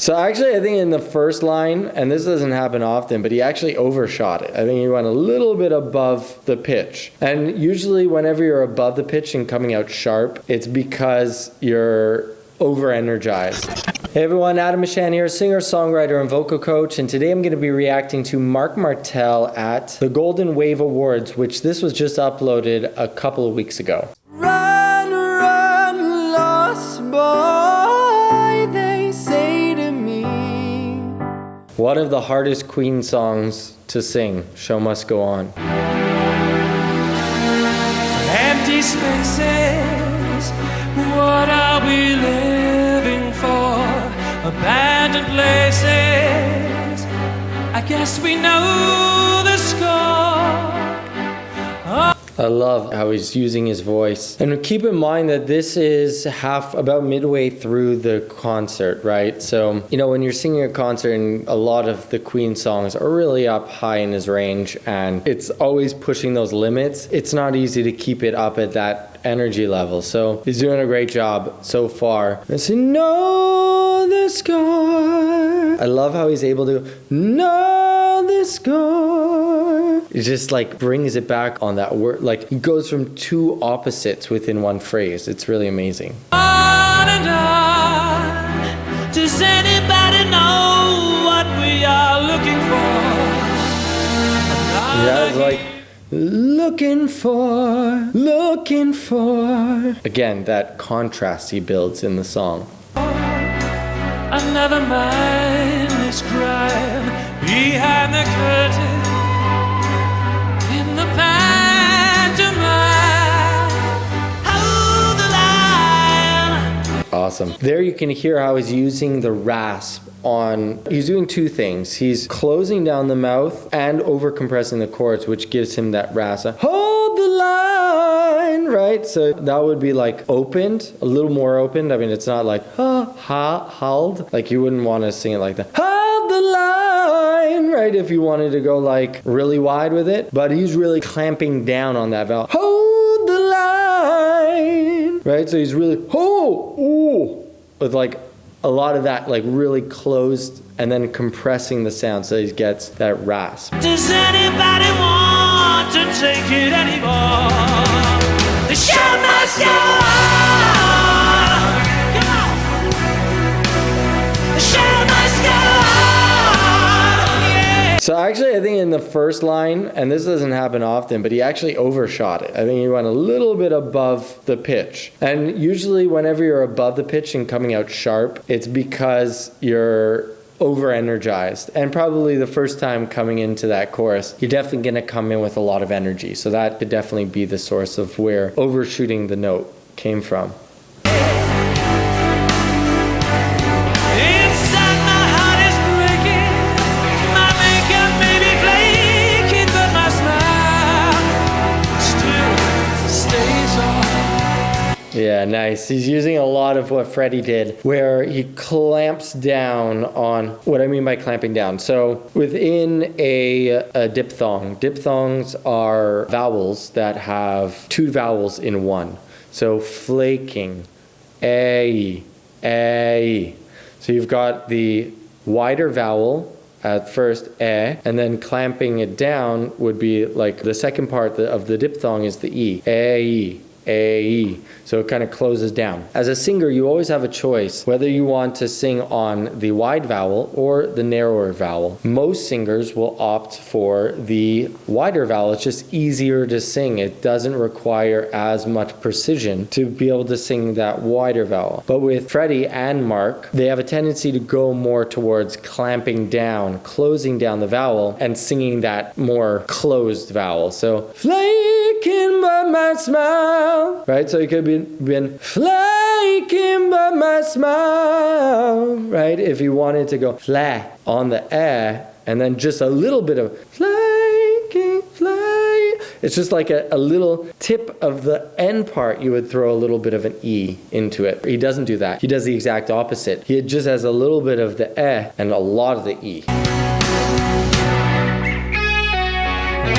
So actually, I think in the first line, and this doesn't happen often, but he actually overshot it. I think he went a little bit above the pitch. And usually whenever you're above the pitch and coming out sharp, it's because you're over-energized. Hey everyone, Adam Mishan here, singer, songwriter, and vocal coach, and today I'm going to be reacting to Marc Martel at the Golden Wave Awards, which this was just uploaded a couple of weeks ago. Run, run, lost boy, they say to me. One of the hardest Queen songs to sing, Show Must Go On. Empty spaces, what are we living for? Abandoned places, I guess we know the score. I love how he's using his voice. And keep in mind that this is about midway through the concert, right? So, you know, when you're singing a concert and a lot of the Queen songs are really up high in his range and it's always pushing those limits, it's not easy to keep it up at that energy level. So he's doing a great job so far. I say, know the score. I love how he's able to know the score. It just like brings it back on that word. Like he goes from two opposites within one phrase. It's really amazing. On and on. Does anybody know what we are looking for? Yeah, it's like looking for. Again, that contrast he builds in the song. Another mindless crime behind the curtain. In the pantomime, hold the line. Awesome. There you can hear how he's using the rasp on, he's doing two things. He's closing down the mouth and over compressing the chords, which gives him that rasp. Hold the line, right? So that would be like opened, a little more opened. I mean, it's not like held. Like you wouldn't want to sing it like that. Hold the line, right? If you wanted to go like really wide with it, but he's really clamping down on that vowel. Hold the line, right? So he's really with like a lot of that like really closed and then compressing the sound so he gets that rasp. Does anybody want to take it anymore? The show must go on. Come on. The show must go on. Yeah. So actually, I think in the first line, and this doesn't happen often, but he actually overshot it. I think he went a little bit above the pitch. And usually whenever you're above the pitch and coming out sharp, it's because you're over-energized. And probably the first time coming into that chorus, you're definitely going to come in with a lot of energy. So that could definitely be the source of where overshooting the note came from. Yeah, nice. He's using a lot of what Freddie did, where he clamps down on what I mean by clamping down. So within a diphthong, diphthongs are vowels that have two vowels in one. So flaking, a. So you've got the wider vowel at first, and then clamping it down would be like the second part of the diphthong is the e, a. So it kind of closes down. As a singer, you always have a choice whether you want to sing on the wide vowel or the narrower vowel. Most singers will opt for the wider vowel. It's just easier to sing. It doesn't require as much precision to be able to sing that wider vowel. But with Freddie and Marc, they have a tendency to go more towards clamping down, closing down the vowel, and singing that more closed vowel. So, flaking by my smile, right? So it could be been flaking by my smile, right? If you wanted to go fla on the and then just a little bit of flaking, it's just like a little tip of the end part, you would throw a little bit of an E into it. He doesn't do that. He does the exact opposite. He just has a little bit of the and a lot of the E.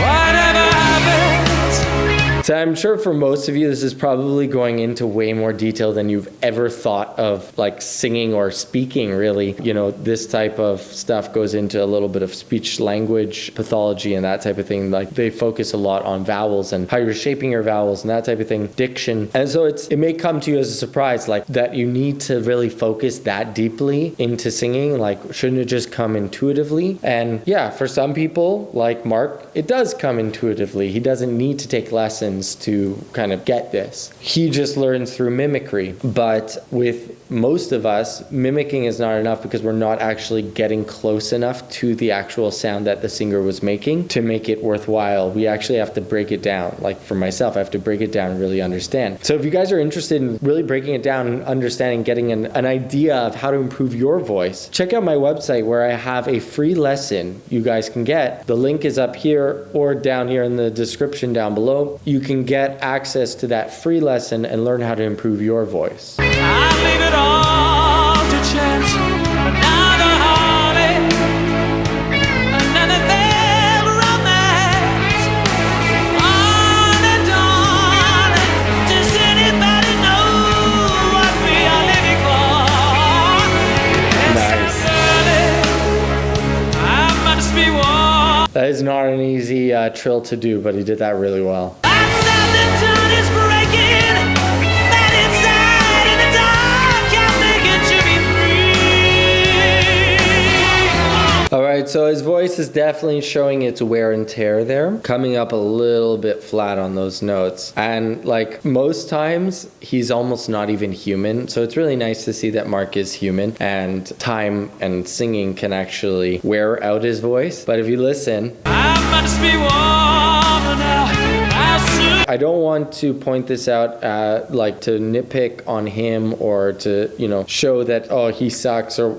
Whatever happens, So I'm sure for most of you, this is probably going into way more detail than you've ever thought of, like singing or speaking, really. You know, this type of stuff goes into a little bit of speech language pathology and that type of thing. Like they focus a lot on vowels and how you're shaping your vowels and that type of thing, diction. And so it may come to you as a surprise, like that you need to really focus that deeply into singing. Like, shouldn't it just come intuitively? And yeah, for some people, like Mark, it does come intuitively. He doesn't need to take lessons to kind of get this. He just learns through mimicry. But with most of us, mimicking is not enough because we're not actually getting close enough to the actual sound that the singer was making to make it worthwhile. We actually have to break it down. Like for myself, I have to break it down and really understand. So if you guys are interested in really breaking it down and understanding, getting an idea of how to improve your voice, check out my website where I have a free lesson you guys can get. The link is up here or down here in the description down below. You can get access to that free lesson and learn how to improve your voice. I leave it all to chance. Another heartache, another failed romance. On and on. Does anybody know what we are living for? Nice. I must be warm. That is not an easy trill to do, but he did that really well. Outside the dawn is breaking. That inside in the dark, I'm making to be free. All right, so his voice is definitely showing its wear and tear there, coming up a little bit flat on those notes. And like most times, he's almost not even human. So it's really nice to see that Mark is human and time and singing can actually wear out his voice. But if you listen, I must be warm now. I don't want to point this out, like to nitpick on him or to, you know, show that, oh, he sucks or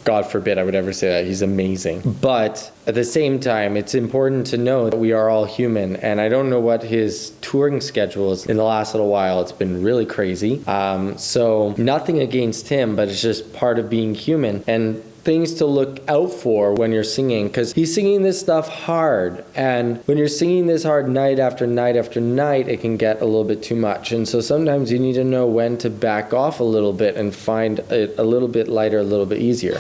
God forbid I would ever say that. He's amazing. But at the same time, it's important to know that we are all human. And I don't know what his touring schedule is in the last little while. It's been really crazy. So nothing against him, but it's just part of being human. And things to look out for when you're singing, because he's singing this stuff hard, and when you're singing this hard night after night after night, it can get a little bit too much. And so sometimes you need to know when to back off a little bit and find it a little bit lighter, a little bit easier.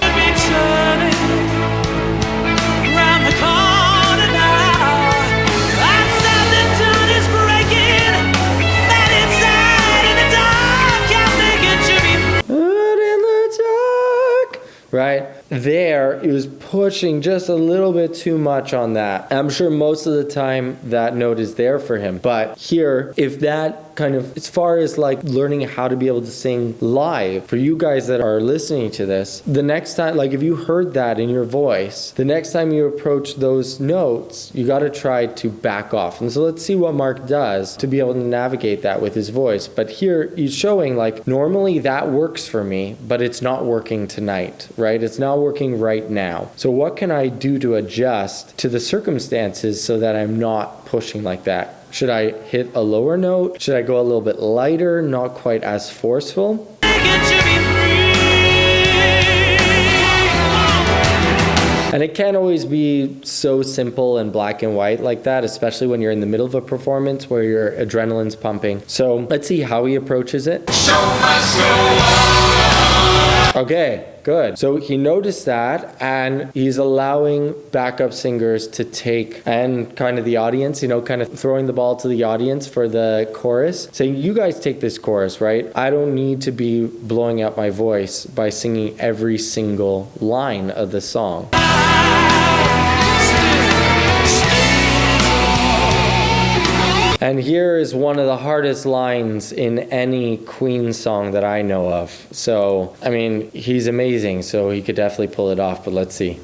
Right there, he was pushing just a little bit too much on that. I'm sure most of the time that note is there for him, but here, if that kind of, as far as like learning how to be able to sing live, for you guys that are listening to this, the next time, like if you heard that in your voice, the next time you approach those notes, you got to try to back off. And so let's see what Mark does to be able to navigate that with his voice. But here he's showing like, normally that works for me, but it's not working tonight, right? It's not working right now. So what can I do to adjust to the circumstances so that I'm not pushing like that? Should I hit a lower note? Should I go a little bit lighter, not quite as forceful? And it can't always be so simple and black and white like that, especially when you're in the middle of a performance where your adrenaline's pumping. So let's see how he approaches it. Okay, good. So he noticed that, and he's allowing backup singers to take, and kind of the audience, you know, kind of throwing the ball to the audience for the chorus, saying, you guys take this chorus, right? I don't need to be blowing out my voice by singing every single line of the song. And here is one of the hardest lines in any Queen song that I know of. So, I mean, he's amazing, so he could definitely pull it off, but let's see.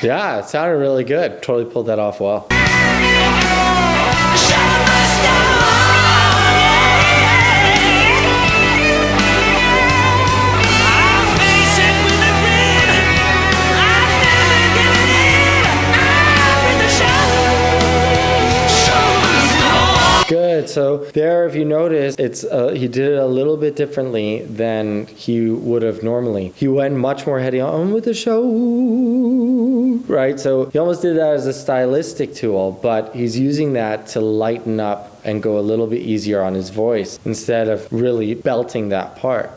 Yeah, it sounded really good. Totally pulled that off well. Good. good. So there, if you notice, it's he did it a little bit differently than he would have normally. He went much more heady on with the show, right? So he almost did that as a stylistic tool, but he's using that to lighten up and go a little bit easier on his voice instead of really belting that part.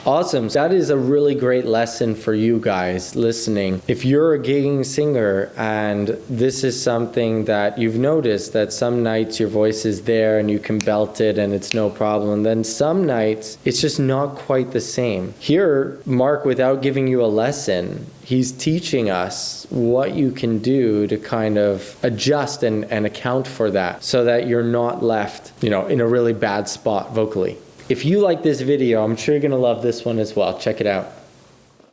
Awesome. That is a really great lesson for you guys listening. If you're a gigging singer and this is something that you've noticed, that some nights your voice is there and you can belt it and it's no problem, then some nights it's just not quite the same. Here, Mark, without giving you a lesson, he's teaching us what you can do to kind of adjust and account for that so that you're not left, in a really bad spot vocally. If you like this video, I'm sure you're going to love this one as well. Check it out.